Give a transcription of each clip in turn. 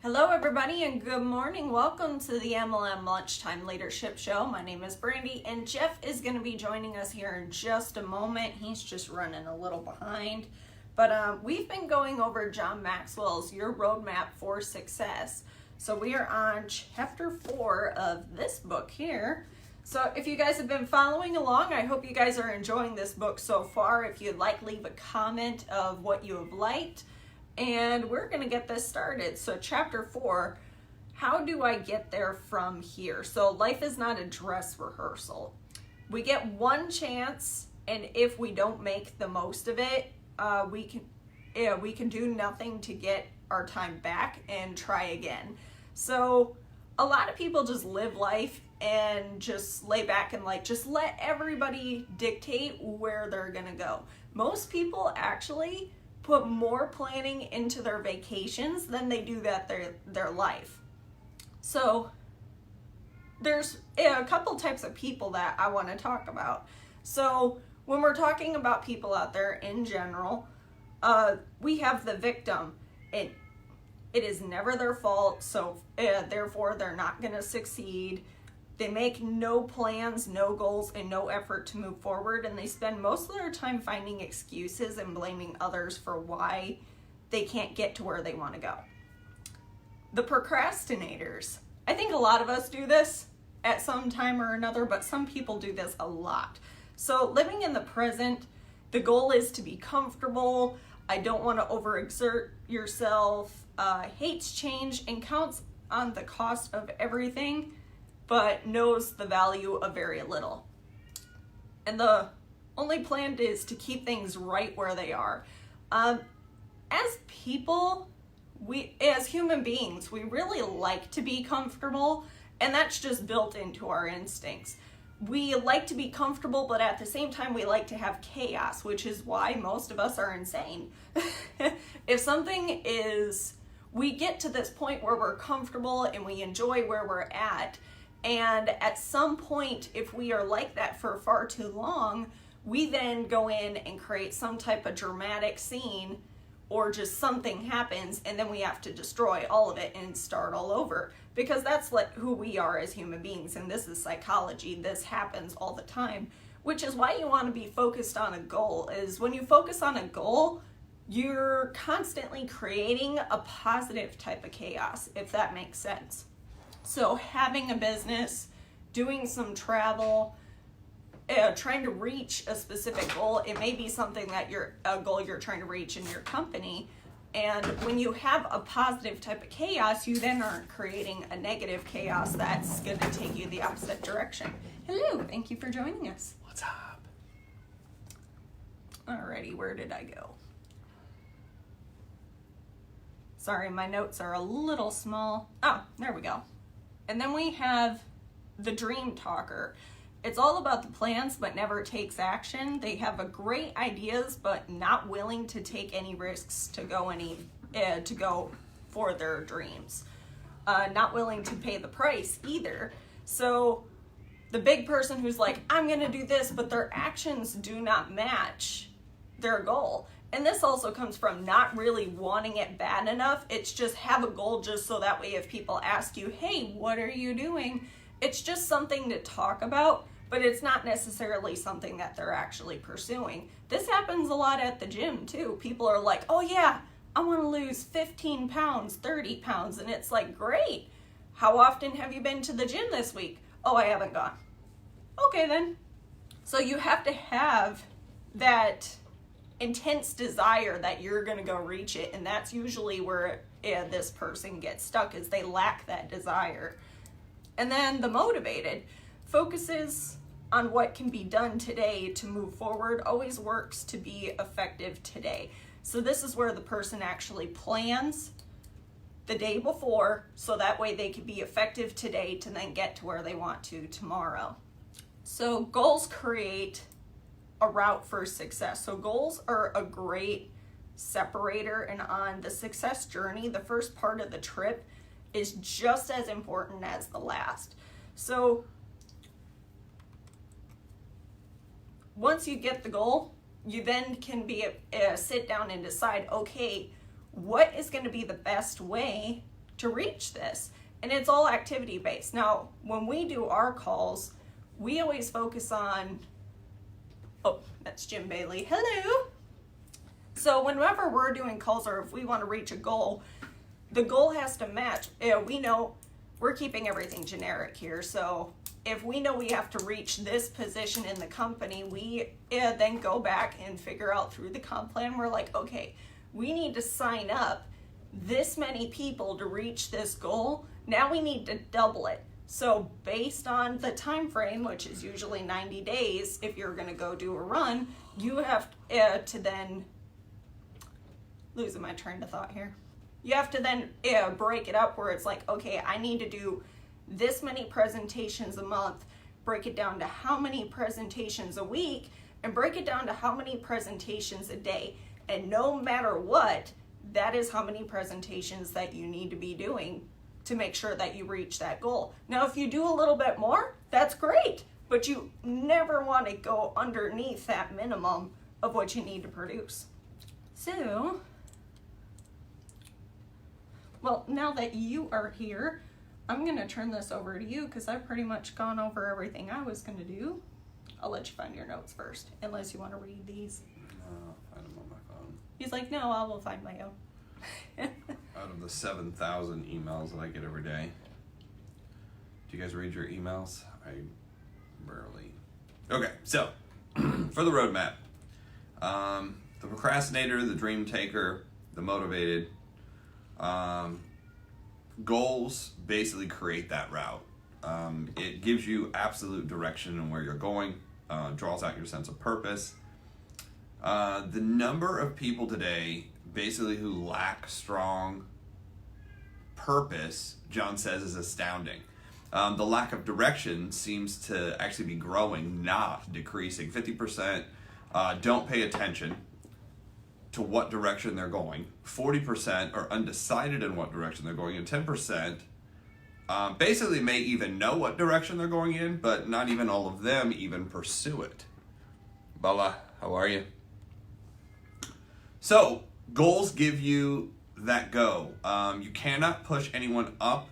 Hello everybody and good morning. Welcome to the MLM Lunchtime Leadership Show. My name is Brandy and Jeff is going to be joining us here in just a moment. He's just running a little behind. But we've been going over John Maxwell's Your Roadmap for Success. So we are on Chapter 4 of this book here. So if you guys have been following along, I hope you guys are enjoying this book so far. If you'd like, leave a comment of what you have liked. And we're going to get this started. So Chapter 4, how do I get there from here? So life is not a dress rehearsal. We get one chance, and if we don't make the most of it, we can do nothing to get our time back and try again. So a lot of people just live life and just lay back and just let everybody dictate where they're going to go. Most people actually put more planning into their vacations than they do their life. So there's a couple types of people that I want to talk about. So when we're talking about people out there in general, we have the victim. It is never their fault, so therefore they're not going to succeed. They make no plans, no goals, and no effort to move forward, and they spend most of their time finding excuses and blaming others for why they can't get to where they want to go. The procrastinators. I think a lot of us do this at some time or another, but some people do this a lot. So living in the present, the goal is to be comfortable. I don't want to overexert yourself, hates change, and counts on the cost of everything, but knows the value of very little. And the only plan is to keep things right where they are. As people, as human beings, we really like to be comfortable, and that's just built into our instincts. We like to be comfortable, but at the same time, we like to have chaos, which is why most of us are insane. If something is, we get to this point where we're comfortable and we enjoy where we're at, and at some point, if we are like that for far too long, we then go in and create some type of dramatic scene, or just something happens and then we have to destroy all of it and start all over, because that's who we are as human beings. And this is psychology. This happens all the time, which is why you want to be focused on a goal. Is when you focus on a goal, you're constantly creating a positive type of chaos, if that makes sense. So having a business, doing some travel, trying to reach a specific goal, it may be something that a goal you're trying to reach in your company. And when you have a positive type of chaos, you then aren't creating a negative chaos that's going to take you the opposite direction. Hello, thank you for joining us. What's up? Alrighty, where did I go? Sorry, my notes are a little small. Oh, there we go. And then we have the dream talker. It's all about the plans, but never takes action. They have great ideas, but not willing to take any risks to go for their dreams. Not willing to pay the price either. So the big person who's like, I'm going to do this, but their actions do not match their goal. And this also comes from not really wanting it bad enough. It's just have a goal just so that way if people ask you, hey, what are you doing? It's just something to talk about, but it's not necessarily something that they're actually pursuing. This happens a lot at the gym too. People are like, oh yeah, I want to lose 15 pounds, 30 pounds. And it's like, great. How often have you been to the gym this week? Oh, I haven't gone. Okay then. So you have to have that intense desire that you're going to go reach it, and that's usually where this person gets stuck, is they lack that desire. And then the motivated focuses on what can be done today to move forward, always works to be effective today. So this is where the person actually plans the day before, so that way they can be effective today to then get to where they want to tomorrow. So goals create a route for success. So goals are a great separator, and on the success journey, the first part of the trip is just as important as the last. So once you get the goal, you then can sit down and decide, okay, what is going to be the best way to reach this. And it's all activity based. Now, when we do our calls, we always focus on, oh, that's Jim Bailey. Hello. So whenever we're doing calls or if we want to reach a goal, the goal has to match. We know we're keeping everything generic here. So if we know we have to reach this position in the company, we then go back and figure out through the comp plan, we're like, okay, we need to sign up this many people to reach this goal. Now we need to double it. So based on the time frame, which is usually 90 days, if you're going to go do a run, you have to then, losing my train of thought here. You have to then break it up where it's like, okay, I need to do this many presentations a month, break it down to how many presentations a week, and break it down to how many presentations a day. And no matter what, that is how many presentations that you need to be doing to make sure that you reach that goal. Now, if you do a little bit more, that's great, but you never want to go underneath that minimum of what you need to produce. So, well, now that you are here, I'm going to turn this over to you because I've pretty much gone over everything I was going to do. I'll let you find your notes first, unless you want to read these. No, find them on my phone. He's like, no, I will find my own. Out of the 7,000 emails that I get every day, do you guys read your emails? I rarely. Okay, so for the roadmap, the procrastinator, the dream taker, the motivated, goals basically create that route. It gives you absolute direction on where you're going, draws out your sense of purpose. The number of people today basically who lack strong purpose, John says, is astounding. The lack of direction seems to actually be growing, not decreasing. 50% don't pay attention to what direction they're going. 40% are undecided in what direction they're going, and 10% basically may even know what direction they're going in, but not even all of them even pursue it. Bala, how are you? So, goals give you that go. You cannot push anyone up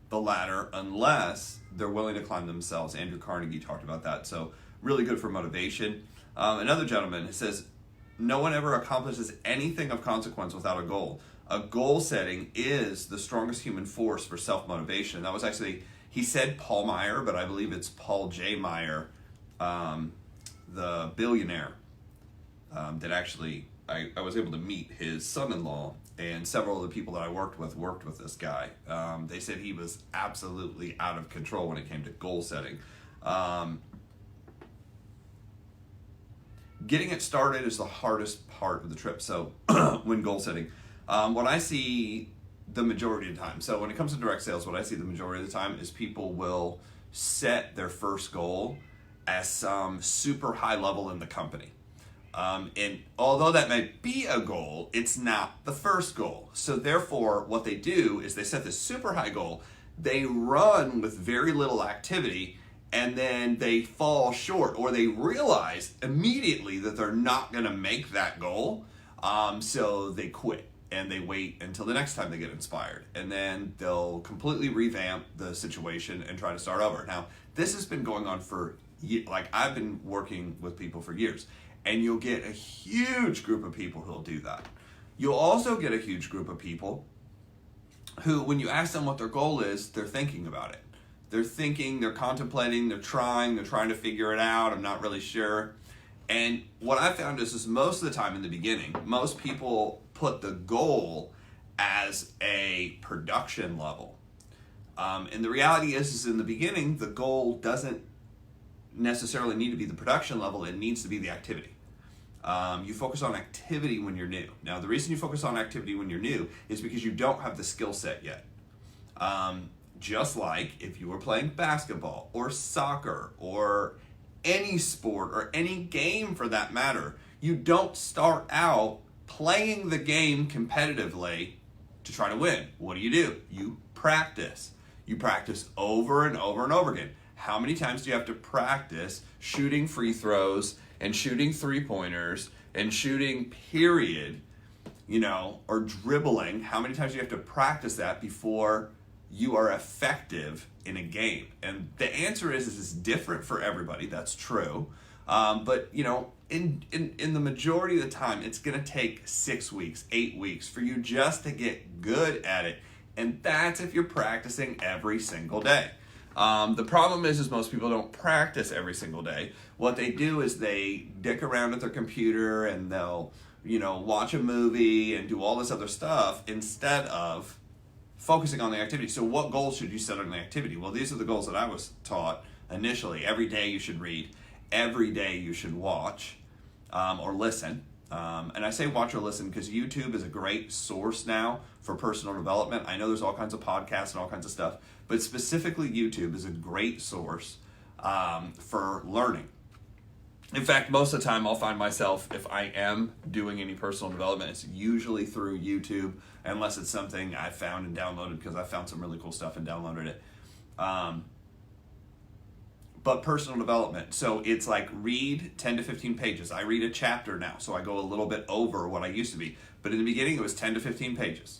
the ladder unless they're willing to climb themselves. Andrew Carnegie talked about that, so really good for motivation. Another gentleman says, no one ever accomplishes anything of consequence without a goal. A goal setting is the strongest human force for self-motivation. That was actually, he said Paul Meyer, but I believe it's Paul J. Meyer, the billionaire, that actually, I was able to meet his son-in-law, and several of the people that I worked with this guy. They said he was absolutely out of control when it came to goal setting. Getting it started is the hardest part of the trip. So when goal setting, what I see the majority of the time, so when it comes to direct sales, what I see the majority of the time is people will set their first goal as some super high level in the company. And although that might be a goal, it's not the first goal. So therefore, what they do is they set this super high goal, they run with very little activity, and then they fall short, or they realize immediately that they're not going to make that goal. So they quit and they wait until the next time they get inspired, and then they'll completely revamp the situation and try to start over. Now, this has been going on for years. Like, I've been working with people for years, and you'll get a huge group of people who'll do that. You'll also get a huge group of people who, when you ask them what their goal is, they're thinking about it. They're thinking, they're contemplating, they're trying to figure it out. I'm not really sure. And what I found is most of the time in the beginning, most people put the goal as a production level. And the reality is in the beginning, the goal doesn't necessarily need to be the production level. It needs to be the activity. You focus on activity when you're new. Now, the reason you focus on activity when you're new is because you don't have the skill set yet. Just like if you were playing basketball or soccer or any sport or any game for that matter, you don't start out playing the game competitively to try to win. What do? You practice. You practice over and over and over again. How many times do you have to practice shooting free throws and shooting three-pointers and shooting period or dribbling, how many times do you have to practice that before you are effective in a game? And the answer is it's different for everybody. That's true. But in the majority of the time, it's going to take 6 weeks, 8 weeks for you just to get good at it. And that's if you're practicing every single day. The problem is most people don't practice every single day. What they do is they dick around at their computer and they'll, watch a movie and do all this other stuff instead of focusing on the activity. So what goals should you set on the activity? Well, these are the goals that I was taught initially. Every day you should read. Every day you should watch or listen. And I say watch or listen because YouTube is a great source now for personal development. I know there's all kinds of podcasts and all kinds of stuff, but specifically YouTube is a great source for learning. In fact, most of the time I'll find myself, if I am doing any personal development, it's usually through YouTube, unless it's something I found and downloaded because I found some really cool stuff and downloaded it. But personal development, so it's like read 10 to 15 pages. I read a chapter now, so I go a little bit over what I used to be. But in the beginning, it was 10 to 15 pages.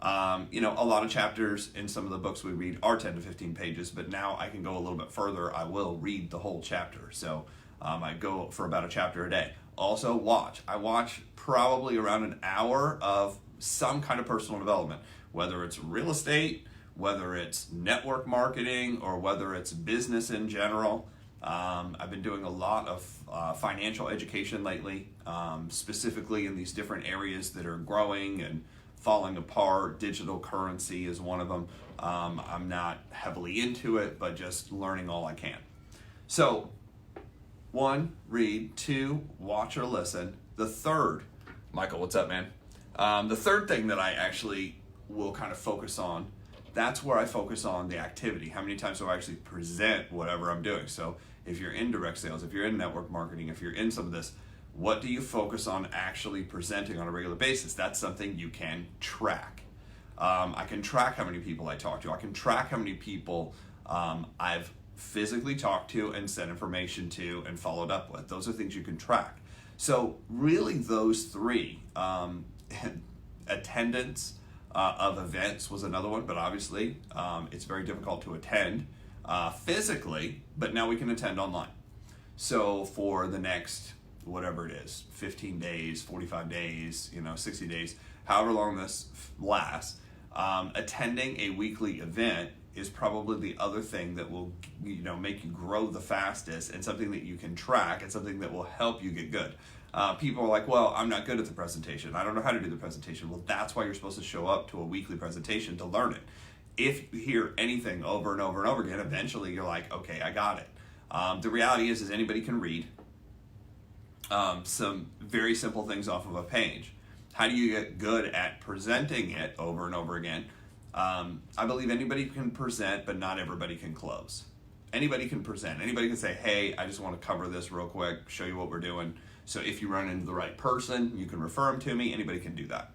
A lot of chapters in some of the books we read are 10 to 15 pages, but now I can go a little bit further. I will read the whole chapter. So I go for about a chapter a day. Also watch. I watch probably around an hour of some kind of personal development, whether it's real estate, whether it's network marketing, or whether it's business in general. I've been doing a lot of financial education lately, specifically in these different areas that are growing and falling apart. Digital currency is one of them. I'm not heavily into it, but just learning all I can. So, 1, read. 2, watch or listen. The third, Michael, what's up, man? The third thing that I actually will kind of focus on, that's where I focus on the activity. How many times do I actually present whatever I'm doing? So if you're in direct sales, if you're in network marketing, if you're in some of this, what do you focus on actually presenting on a regular basis? That's something you can track. I can track how many people I talk to. I can track how many people I've physically talked to and sent information to and followed up with. Those are things you can track. So really those three, attendance of events was another one, but obviously it's very difficult to attend physically, but now we can attend online. So for the next, whatever it is, 15 days, 45 days, 60 days, however long this lasts, attending a weekly event is probably the other thing that will, make you grow the fastest, and something that you can track and something that will help you get good. People are like, well, I'm not good at the presentation. I don't know how to do the presentation. Well, that's why you're supposed to show up to a weekly presentation to learn it. If you hear anything over and over and over again, eventually you're like, okay, I got it. The reality is anybody can read some very simple things off of a page. How do you get good at presenting it over and over again? I believe anybody can present, but not everybody can close. Anybody can present. Anybody can say, hey, I just want to cover this real quick, show you what we're doing. So if you run into the right person, you can refer them to me. Anybody can do that.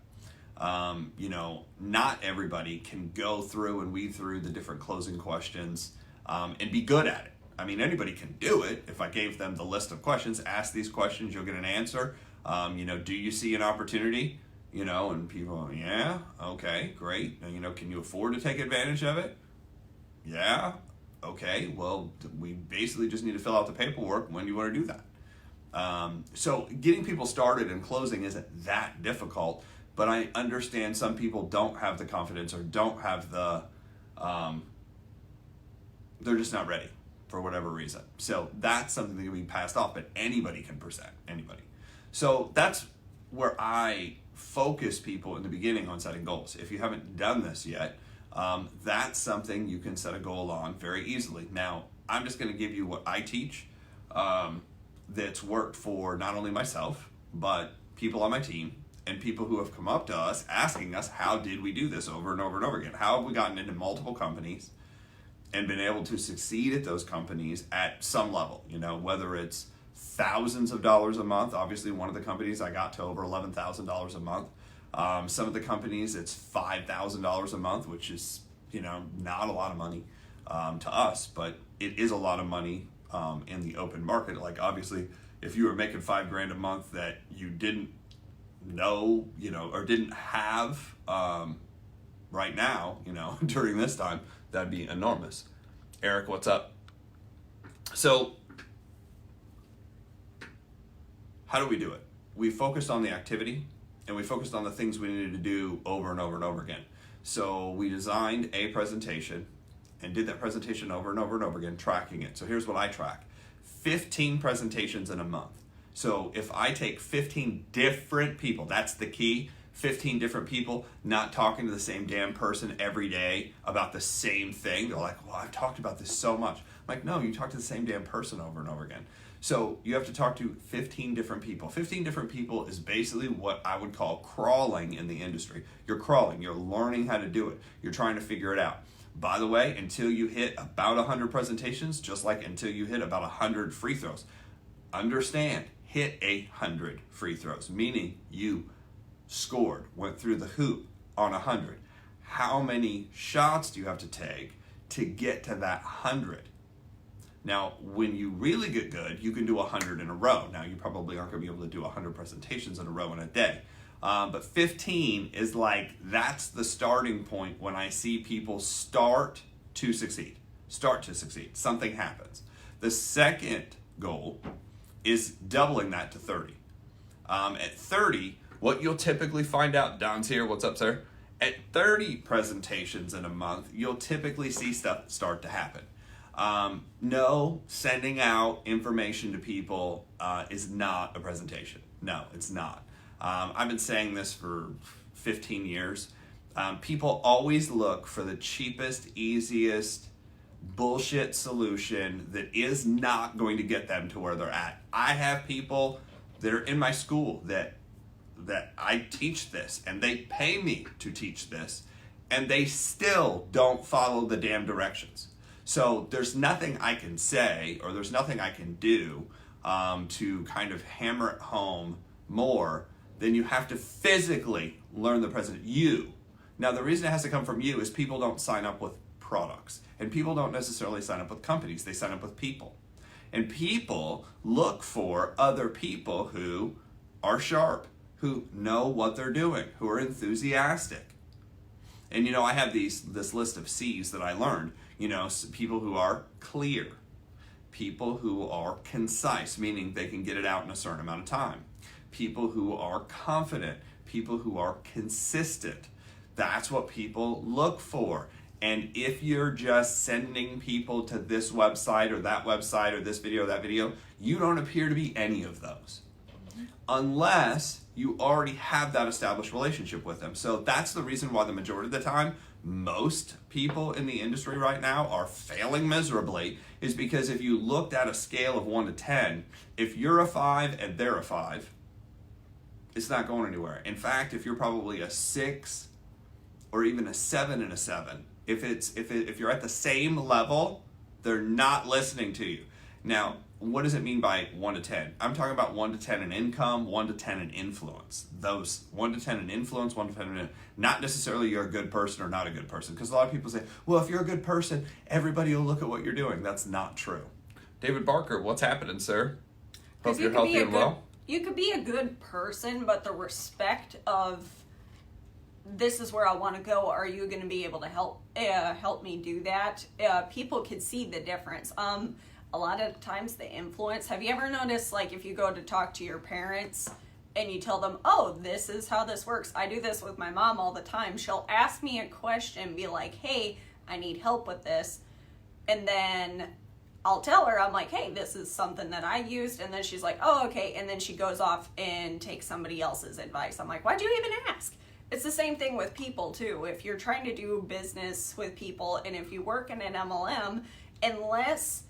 Not everybody can go through and weed through the different closing questions and be good at it. I mean, anybody can do it. If I gave them the list of questions, ask these questions, you'll get an answer. Do you see an opportunity? And people, yeah, okay, great. Can you afford to take advantage of it? Yeah, okay. Well, we basically just need to fill out the paperwork. When do you want to do that? So getting people started and closing isn't that difficult, but I understand some people don't have the confidence or don't have the, they're just not ready for whatever reason. So that's something that can be passed off, but anybody can present, anybody. So that's where I focus people in the beginning on setting goals. If you haven't done this yet, that's something you can set a goal on very easily. Now, I'm just going to give you what I teach that's worked for not only myself, but people on my team and people who have come up to us asking us, how did we do this over and over and over again? How have we gotten into multiple companies and been able to succeed at those companies at some level? Whether it's thousands of dollars a month. Obviously, one of the companies I got to over $11,000 a month. Some of the companies, it's $5,000 a month, which is, not a lot of money to us, but it is a lot of money in the open market. Like, obviously, if you were making $5,000 a month that you didn't know, or didn't have right now, during this time, that'd be enormous. Eric, what's up? So, how do we do it? We focused on the activity, and we focused on the things we needed to do over and over and over again. So we designed a presentation and did that presentation over and over and over again, tracking it. So here's what I track. 15 presentations in a month. So if I take 15 different people, that's the key, 15 different people, not talking to the same damn person every day about the same thing. They're like, well, I've talked about this so much. I'm like, no, you talk to the same damn person over and over again. So you have to talk to 15 different people. 15 different people is basically what I would call crawling in the industry. You're crawling, you're learning how to do it. You're trying to figure it out. By the way, until you hit about 100 presentations, just like until you hit about 100 free throws, understand, hit 100 free throws, meaning you scored, went through the hoop on 100. How many shots do you have to take to get to that 100? Now, when you really get good, you can do 100 in a row. Now, you probably aren't going to be able to do 100 presentations in a row in a day. But 15 is like, that's the starting point when I see people start to succeed. Something happens. The second goal is doubling that to 30. At 30, what you'll typically find out, Don's here, what's up, sir? At 30 presentations in a month, you'll typically see stuff start to happen. No, sending out information to people is not a presentation. No, it's not. I've been saying this for 15 years. People always look for the cheapest, easiest bullshit solution that is not going to get them to where they're at. I have people that are in my school that I teach this, and they pay me to teach this, and they still don't follow the damn directions. So there's nothing I can say, or there's nothing I can do to kind of hammer it home more than you have to physically learn the president. You. Now, the reason it has to come from you is people don't sign up with products, and people don't necessarily sign up with companies. They sign up with people. And people look for other people who are sharp, who know what they're doing, who are enthusiastic. And I have this list of C's that I learned. People who are clear, people who are concise, meaning they can get it out in a certain amount of time, people who are confident, people who are consistent. That's what people look for. And if you're just sending people to this website or this video, that video, you don't appear to be any of those. Unless you already have that established relationship with them. So that's the reason why the majority of the time, most people in the industry right now are failing miserably, is because if you looked at a scale of 1 to 10, if you're a 5 and they're a 5, it's not going anywhere. In fact, if you're probably a 6 or even a 7 and a 7, if you're at the same level, they're not listening to you. Now, what does it mean by 1 to 10? I'm talking about 1 to 10 in income, 1 to 10 in influence. Those 1 to 10 in influence, 1 to 10 in, not necessarily you're a good person or not a good person. Because a lot of people say, well, if you're a good person, everybody will look at what you're doing. That's not true. David Barker, what's happening, sir? Hope you're healthy and well. You could be a good person, but the respect of, this is where I want to go. Are you going to be able to help me do that? People could see the difference. A lot of times the influence, have you ever noticed, like, if you go to talk to your parents and you tell them, oh, this is how this works. I do this with my mom all the time. She'll ask me a question, be like, hey, I need help with this. And then I'll tell her, I'm like, hey, this is something that I used. And then she's like, oh, okay. And then she goes off and takes somebody else's advice. I'm like, why'd you even ask? It's the same thing with people too. If you're trying to do business with people, and if you work in an MLM, unless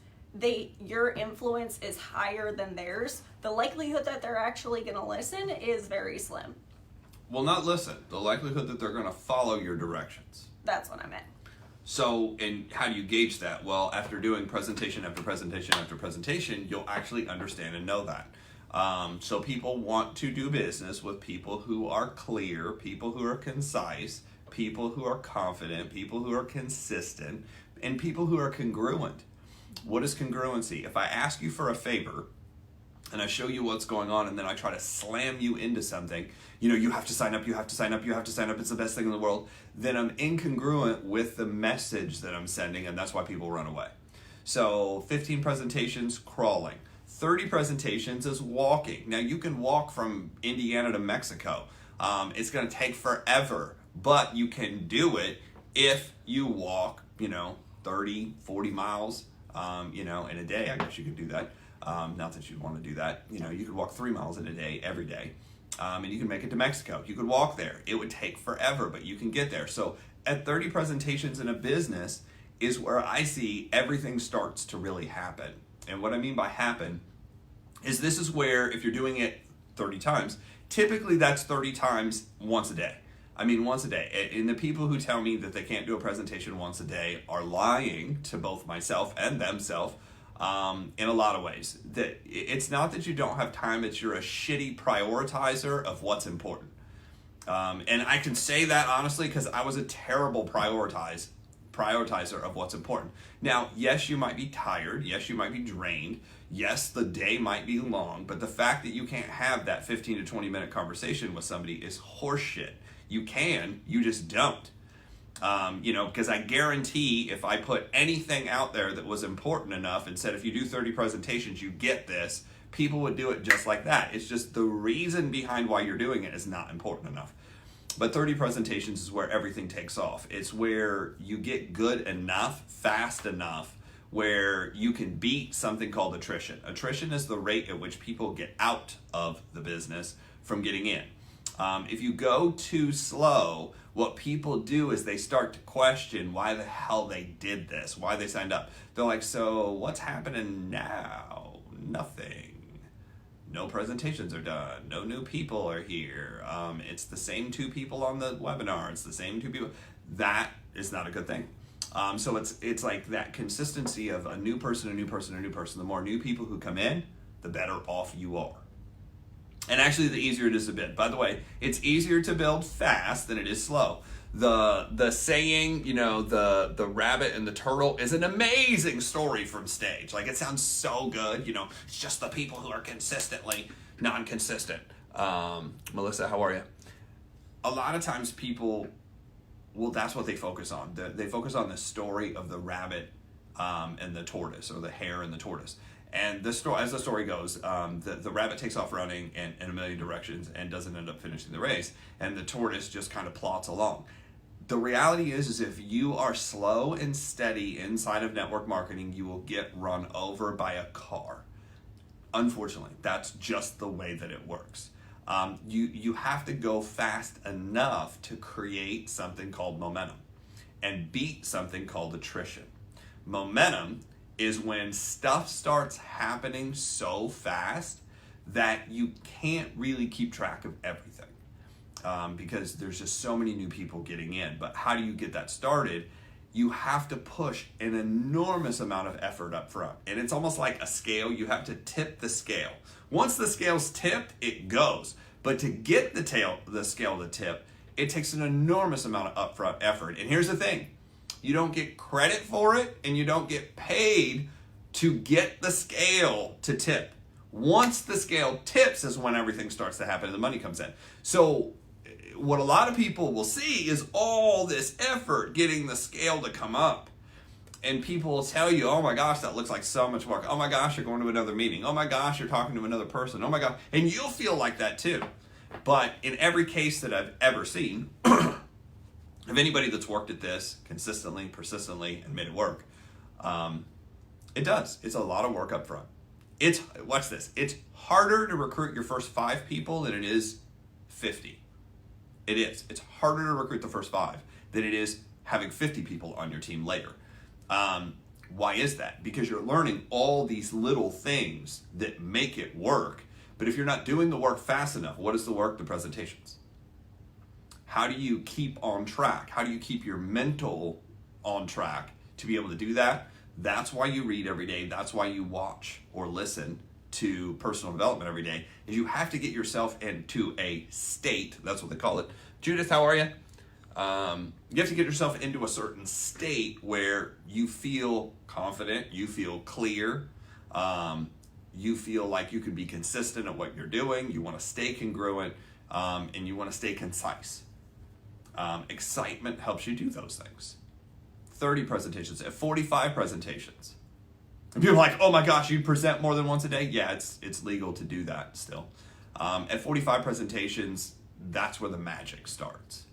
your influence is higher than theirs, the likelihood that they're actually going to listen is very slim. Well, not listen. The likelihood that they're going to follow your directions. That's what I meant. So, and how do you gauge that? Well, after doing presentation after presentation after presentation, you'll actually understand and know that. So people want to do business with people who are clear, people who are concise, people who are confident, people who are consistent, and people who are congruent. What is congruency? If I ask you for a favor and I show you what's going on, and then I try to slam you into something, you have to sign up, you have to sign up, you have to sign up, it's the best thing in the world, then I'm incongruent with the message that I'm sending, and that's why people run away. So 15 presentations, crawling. 30 presentations is walking. Now you can walk from Indiana to Mexico. It's going to take forever, but you can do it if you walk, 30, 40 miles, in a day. I guess you could do that. Not that you'd want to do that. You could walk 3 miles in a day, every day. And you can make it to Mexico. You could walk there. It would take forever, but you can get there. So at 30 presentations in a business is where I see everything starts to really happen. And what I mean by happen is this is where, if you're doing it 30 times, typically that's 30 times once a day. Once a day. And the people who tell me that they can't do a presentation once a day are lying to both myself and themselves in a lot of ways. That it's not that you don't have time, it's you're a shitty prioritizer of what's important. And I can say that honestly because I was a terrible prioritizer of what's important. Now, yes, you might be tired. Yes, you might be drained. Yes, the day might be long, but the fact that you can't have that 15 to 20 minute conversation with somebody is horseshit. You can, you just don't. Because I guarantee if I put anything out there that was important enough and said, if you do 30 presentations, you get this, people would do it just like that. It's just the reason behind why you're doing it is not important enough. But 30 presentations is where everything takes off. It's where you get good enough, fast enough, where you can beat something called attrition. Attrition is the rate at which people get out of the business from getting in. If you go too slow, what people do is they start to question why the hell they did this, why they signed up. They're like, so what's happening now? Nothing. No presentations are done. No new people are here. It's the same 2 people on the webinar. It's the same 2 people. That is not a good thing. So it's like that consistency of a new person, a new person, a new person. The more new people who come in, the better off you are. And actually, the easier it is to build. By the way, it's easier to build fast than it is slow. The saying, the rabbit and the turtle is an amazing story from stage. Like, it sounds so good. It's just the people who are consistently non-consistent. Melissa, how are you? A lot of times people, that's what they focus on. They focus on the story of the rabbit and the tortoise, or the hare and the tortoise. And the story, as the story goes, the rabbit takes off running in a million directions and doesn't end up finishing the race. And the tortoise just kind of plots along. The reality is if you are slow and steady inside of network marketing, you will get run over by a car. Unfortunately, that's just the way that it works. You have to go fast enough to create something called momentum and beat something called attrition. Momentum is when stuff starts happening so fast that you can't really keep track of everything because there's just so many new people getting in. But how do you get that started? You have to push an enormous amount of effort up front. And it's almost like a scale. You have to tip the scale. Once the scale's tipped, it goes. But to get the scale to tip, it takes an enormous amount of upfront effort. And here's the thing. You don't get credit for it, and you don't get paid to get the scale to tip. Once the scale tips is when everything starts to happen and the money comes in. So what a lot of people will see is all this effort getting the scale to come up. And people will tell you, oh my gosh, that looks like so much work. Oh my gosh, you're going to another meeting. Oh my gosh, you're talking to another person. Oh my gosh. And you'll feel like that too. But in every case that I've ever seen, of anybody that's worked at this consistently, persistently, and made it work, it does. It's a lot of work up front. Watch this. It's harder to recruit your first 5 people than it is 50. It is. It's harder to recruit the first 5 than it is having 50 people on your team later. Why is that? Because you're learning all these little things that make it work. But if you're not doing the work fast enough, what is the work? The presentations. How do you keep on track? How do you keep your mental on track to be able to do that? That's why you read every day. That's why you watch or listen to personal development every day, is you have to get yourself into a state. That's what they call it. Judith, how are you? You have to get yourself into a certain state where you feel confident, you feel clear, You feel like you can be consistent at what you're doing. You want to stay congruent, and you want to stay concise. Excitement helps you do those things. 30 presentations, at 45 presentations. And people are like, oh my gosh, you present more than once a day? Yeah, it's legal to do that still. At 45 presentations, that's where the magic starts.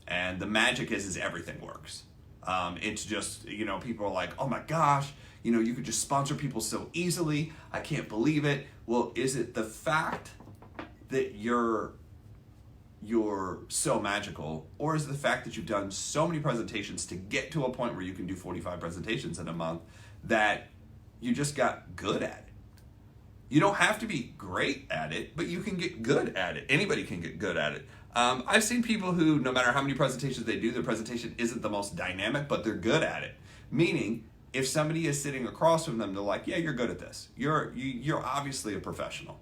And the magic is everything works. It's just, people are like, oh my gosh, you could just sponsor people so easily. I can't believe it. Well, is it the fact that you're so magical, or is it the fact that you've done so many presentations to get to a point where you can do 45 presentations in a month that you just got good at it? You don't have to be great at it, but you can get good at it. Anybody can get good at it. I've seen people who, no matter how many presentations they do, their presentation isn't the most dynamic, but they're good at it. Meaning, if somebody is sitting across from them, they're like, yeah, you're good at this. You're obviously a professional.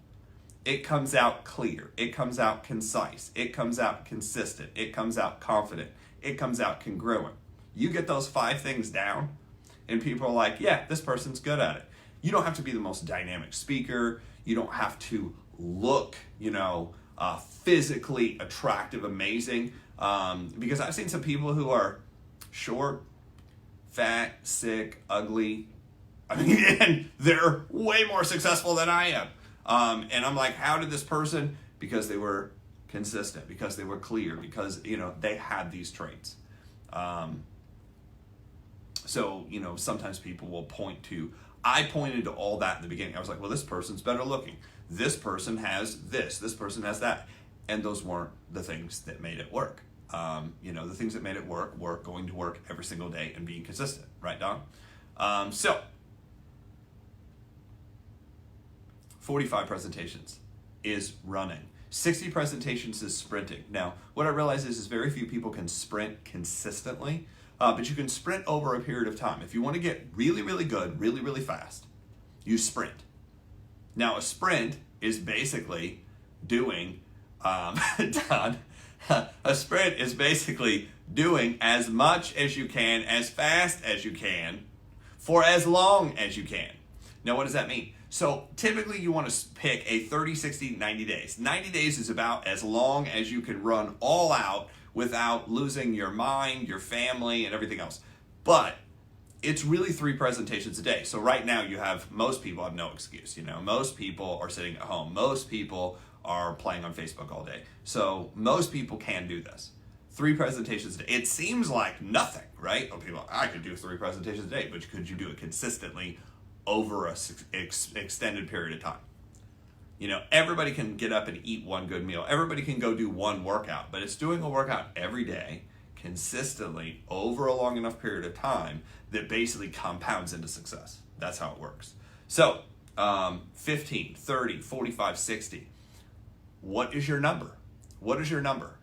It comes out clear. It comes out concise. It comes out consistent. It comes out confident. It comes out congruent. You get those 5 things down, and people are like, yeah, this person's good at it. You don't have to be the most dynamic speaker. You don't have to look, physically attractive, amazing. Because I've seen some people who are short, fat, sick, ugly, and they're way more successful than I am. And I'm like, how did this person? Because they were consistent, because they were clear, because, they had these traits. So, sometimes people will point to, I pointed to all that in the beginning. I was like, well, this person's better looking. This person has this person has that. And those weren't the things that made it work. The things that made it work were going to work every single day and being consistent. Right, Don? 45 presentations is running. 60 presentations is sprinting. Now, what I realize is very few people can sprint consistently, but you can sprint over a period of time. If you want to get really, really good, really, really fast, you sprint. Now, a sprint is basically doing, a sprint is basically doing as much as you can, as fast as you can, for as long as you can. Now, what does that mean? So typically you want to pick a 30, 60, 90 days. 90 days is about as long as you can run all out without losing your mind, your family, and everything else. But it's really 3 presentations a day. So right now most people have no excuse. Most people are sitting at home. Most people are playing on Facebook all day. So most people can do this. 3 presentations a day. It seems like nothing, right? I could do 3 presentations a day, but could you do it consistently over a extended period of time? Everybody can get up and eat one good meal. Everybody can go do one workout, but it's doing a workout every day, consistently, over a long enough period of time that basically compounds into success. That's how it works. So, 15, 30, 45, 60. What is your number? What is your number?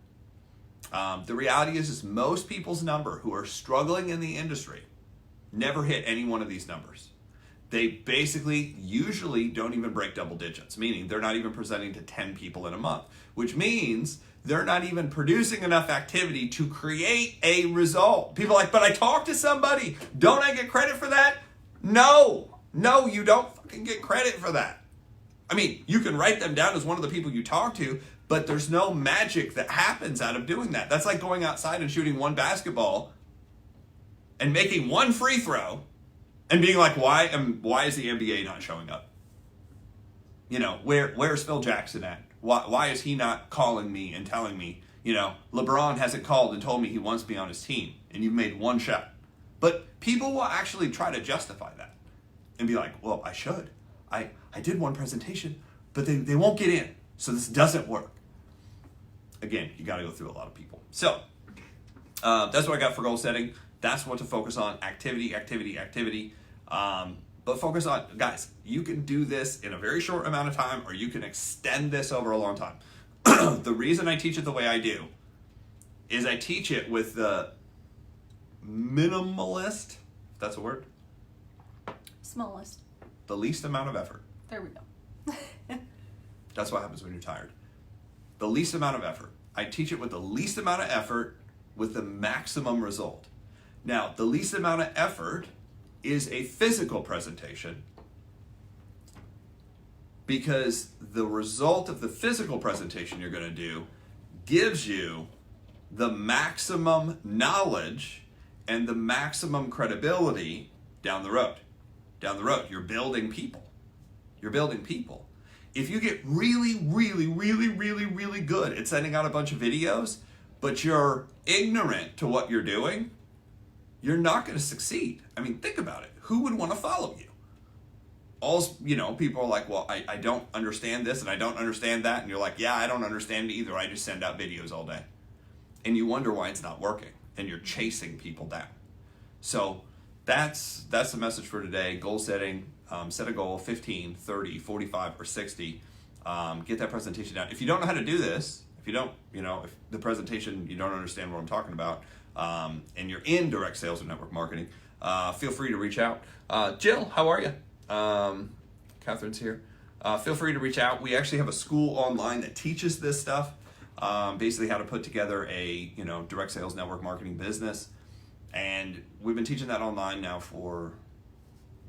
The reality is most people's number who are struggling in the industry never hit any one of these numbers. They basically usually don't even break double digits, meaning they're not even presenting to 10 people in a month, which means they're not even producing enough activity to create a result. People are like, but I talked to somebody. Don't I get credit for that? No, you don't fucking get credit for that. You can write them down as one of the people you talk to, but there's no magic that happens out of doing that. That's like going outside and shooting one basketball and making one free throw and being like, why is the NBA not showing up? Where's Phil Jackson at? Why is he not calling me and telling me, LeBron hasn't called and told me he wants me on his team, and you've made one shot. But people will actually try to justify that and be like, well, I should. I did one presentation, but they won't get in, so this doesn't work. Again, you got to go through a lot of people. So that's what I got for goal setting. That's what to focus on. Activity. But focus on, guys, you can do this in a very short amount of time, or you can extend this over a long time. The reason I teach it the way I do is I teach it with the minimalist, if that's a word? Smallest. The least amount of effort. There we go. That's what happens when you're tired. The least amount of effort. I teach it with the least amount of effort with the maximum result. Now, the least amount of effort is a physical presentation. because the result of the physical presentation you're going to do gives you the maximum knowledge and the maximum credibility down the road. Down the road, you're building people. You're building people. If you get really, really, really, really, really good at sending out a bunch of videos, but you're ignorant to what you're doing, you're not going to succeed. I mean, think about it. Who would want to follow you? People are like, well, I don't understand this and I don't understand that. And you're like, yeah, I don't understand it either. I just send out videos all day. And you wonder why it's not working. And you're chasing people down. So that's the message for today. Goal setting. Set a goal, 15, 30, 45, or 60. Get that presentation down. If you don't know how to do this, if the presentation, you don't understand what I'm talking about, and you're in direct sales or network marketing, feel free to reach out. Jill, how are you? Catherine's here. Feel free to reach out. We actually have a school online that teaches this stuff, basically how to put together a direct sales network marketing business, and we've been teaching that online now for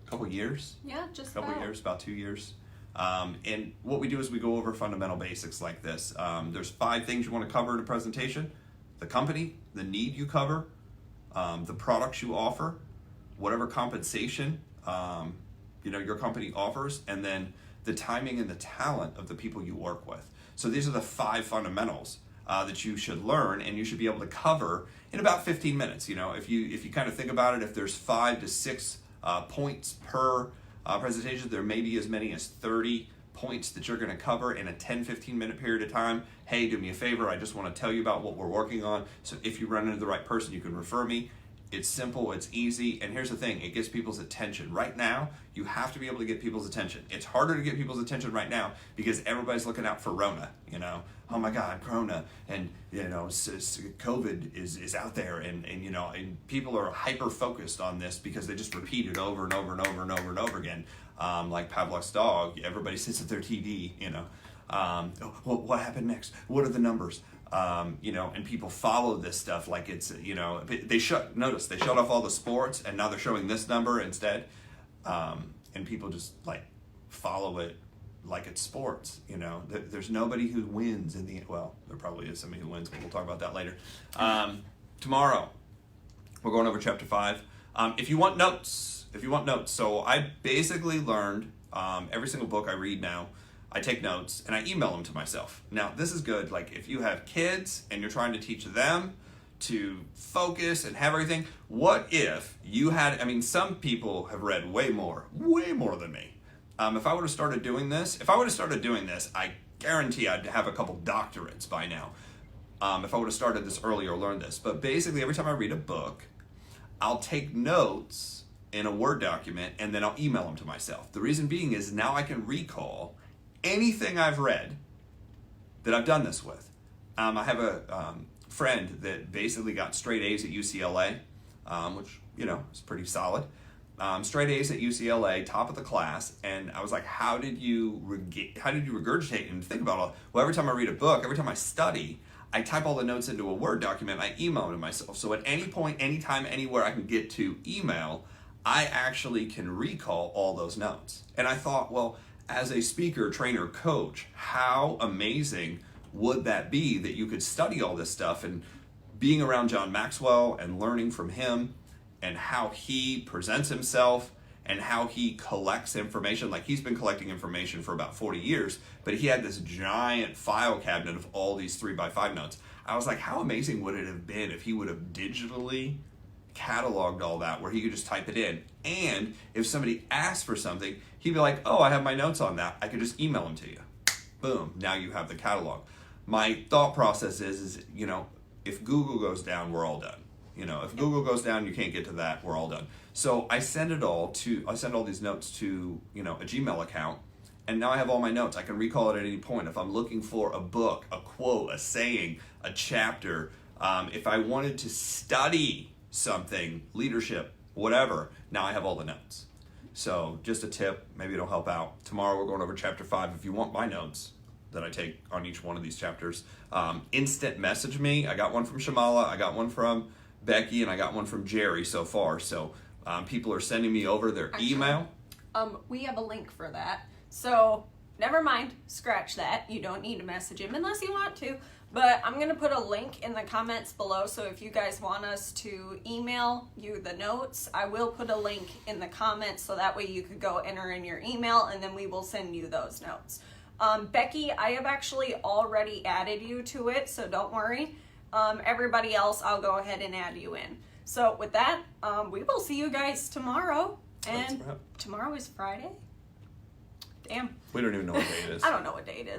a couple years. Yeah, just a couple years, about 2 years. And what we do is we go over fundamental basics like this. There's 5 things you want to cover in a presentation: the company, the need you cover, the products you offer, whatever compensation your company offers, and then the timing and the talent of the people you work with. So these are the 5 fundamentals that you should learn, and you should be able to cover in about 15 minutes. If you kind of think about it, if there's 5 to 6 points per presentation, there may be as many as 30 points that you're going to cover in a 10-15 minute period of time. Hey, do me a favor, I just want to tell you about what we're working on. So if you run into the right person, you can refer me. It's simple, it's easy, and here's the thing, it gets people's attention. Right now, you have to be able to get people's attention. It's harder to get people's attention right now because everybody's looking out for Rona, Oh my God, Corona, and COVID is out there, and people are hyper focused on this because they just repeat it over and over and over and over and over again. Like Pavlov's dog, everybody sits at their TV, what happened next? What are the numbers? And people follow this stuff like it's, they shut off all the sports and now they're showing this number instead. And people just follow it like it's sports, there's nobody who wins there probably is somebody who wins, but we'll talk about that later. Tomorrow, we're going over chapter 5. If you want notes, so I basically learned, every single book I read now, I take notes and I email them to myself. Now, this is good. If you have kids and you're trying to teach them to focus and have everything, what if you had, some people have read way more than me. If I would have started doing this, I guarantee I'd have a couple doctorates by now. If I would have started this earlier or learned this. But basically, every time I read a book, I'll take notes in a Word document and then I'll email them to myself. The reason being is now I can recall anything I've read that I've done this with. I have a friend that basically got straight A's at UCLA, which, is pretty solid. Straight A's at UCLA, top of the class, and I was like, how did you regurgitate and think about all? Well, every time I read a book, every time I study, I type all the notes into a Word document, I email them to myself. So at any point, anytime, anywhere I can get to email, I actually can recall all those notes. And I thought, well, as a speaker, trainer, coach, how amazing would that be that you could study all this stuff, and being around John Maxwell and learning from him and how he presents himself and how he collects information. He's been collecting information for about 40 years, but he had this giant file cabinet of all these 3x5 notes. I was like, how amazing would it have been if he would have digitally cataloged all that, where he could just type it in, and if somebody asked for something, he'd be like, oh, I have my notes on that, I could just email them to you. Boom, now you have the catalog. My thought process is if Google goes down, we're all done. If Google goes down, you can't get to that, we're all done. So I send all these notes to a Gmail account, and now I have all my notes. I can recall it at any point. If I'm looking for a book, a quote, a saying, a chapter, if I wanted to study something, leadership, whatever, now I have all the notes. So just a tip, maybe it'll help out. Tomorrow we're going over chapter 5. If you want my notes that I take on each one of these chapters, instant message me. I got one from Shamala, I got one from Becky, and I got one from Jerry so far. So people are sending me over their email. We have a link for that. So never mind, scratch that. You don't need to message him unless you want to. But I'm going to put a link in the comments below, so if you guys want us to email you the notes, I will put a link in the comments so that way you could go enter in your email and then we will send you those notes. Becky, I have actually already added you to it, so don't worry. Everybody else, I'll go ahead and add you in. So with that, we will see you guys tomorrow. And tomorrow is Friday? Damn. We don't even know what day it is. I don't know what day it is.